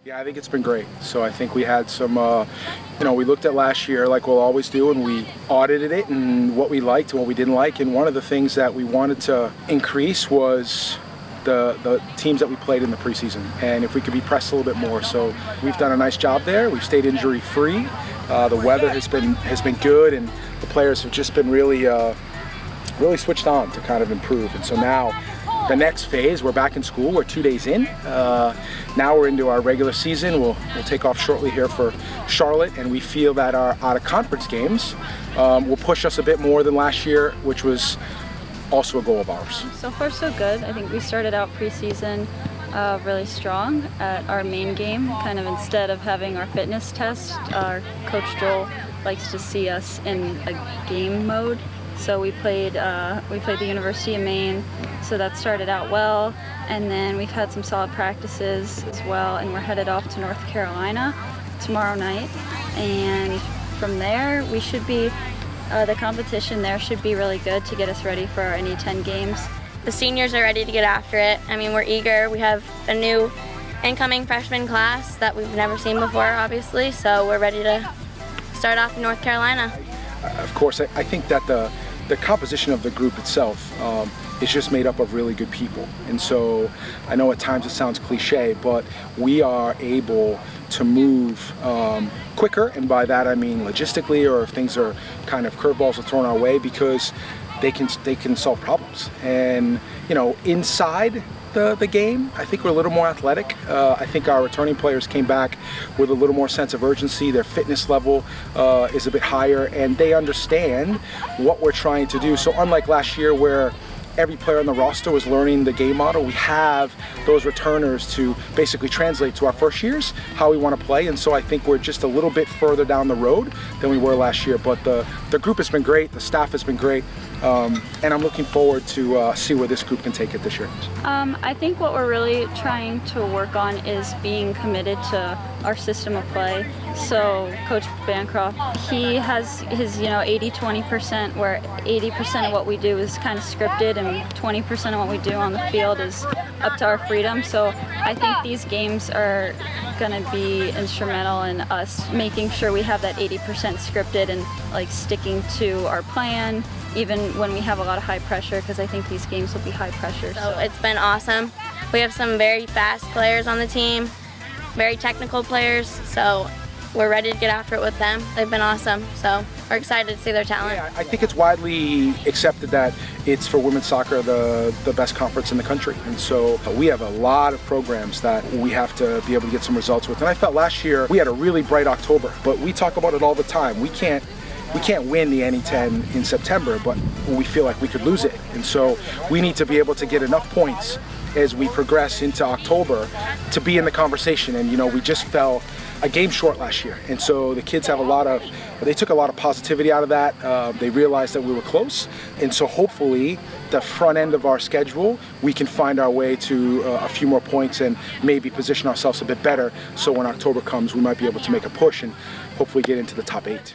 Yeah, I think it's been great. So I think we had some, we looked at last year like we'll always do, and we audited it and what we liked and what we didn't like. And one of the things that we wanted to increase was the teams that we played in the preseason, and if we could be pressed a little bit more. So we've done a nice job there. We've stayed injury free. The weather has been good, and the players have just been really switched on to kind of improve. And so now the next phase, we're back in school. We're 2 days in. Now we're into our regular season. We'll take off shortly here for Charlotte, and we feel that our out-of-conference games will push us a bit more than last year, which was also a goal of ours. So far so good. I think we started out preseason really strong at our main game. Kind of instead of having our fitness test, our Coach Joel likes to see us in a game mode. So we played the University of Maine, so that started out well, and then we've had some solid practices as well, and we're headed off to North Carolina tomorrow night, and from there we should be, the competition there should be really good to get us ready for our NE10 games. The seniors are ready to get after it. I mean, we're eager. We have a new incoming freshman class that we've never seen before, obviously, so we're ready to start off in North Carolina. Of course, I think that the composition of the group itself is just made up of really good people. And so I know at times it sounds cliche, but we are able to move quicker, and by that I mean logistically, or if things are kind of curveballs are thrown our way, because they can solve problems. And inside the game, I think we're a little more athletic. I think our returning players came back with a little more sense of urgency. Their fitness level is a bit higher, and they understand what we're trying to do. So unlike last year where every player on the roster was learning the game model, we have those returners to basically translate to our first years how we want to play. And so I think we're just a little bit further down the road than we were last year. But the group has been great, the staff has been great, and I'm looking forward to see where this group can take it this year. I think what we're really trying to work on is being committed to our system of play. So Coach Bancroft, he has his 80-20%, where 80% of what we do is kind of scripted and 20% of what we do on the field is up to our freedom. So I think these games are going to be instrumental in us making sure we have that 80% scripted and like sticking to our plan, even when we have a lot of high pressure, because I think these games will be high pressure. So it's been awesome. We have some very fast players on the team, very technical players, so we're ready to get after it with them. They've been awesome, so we're excited to see their talent. Yeah, I think it's widely accepted that it's, for women's soccer, the best conference in the country. And so we have a lot of programs that we have to be able to get some results with. And I felt last year we had a really bright October, but we talk about it all the time. We can't win the NE10 in September, but we feel like we could lose it. And so we need to be able to get enough points as we progress into October to be in the conversation. And we just fell a game short last year, and so the kids have they took a lot of positivity out of that. They realized that we were close, and so hopefully the front end of our schedule we can find our way to a few more points and maybe position ourselves a bit better, so when October comes we might be able to make a push and hopefully get into the top 8.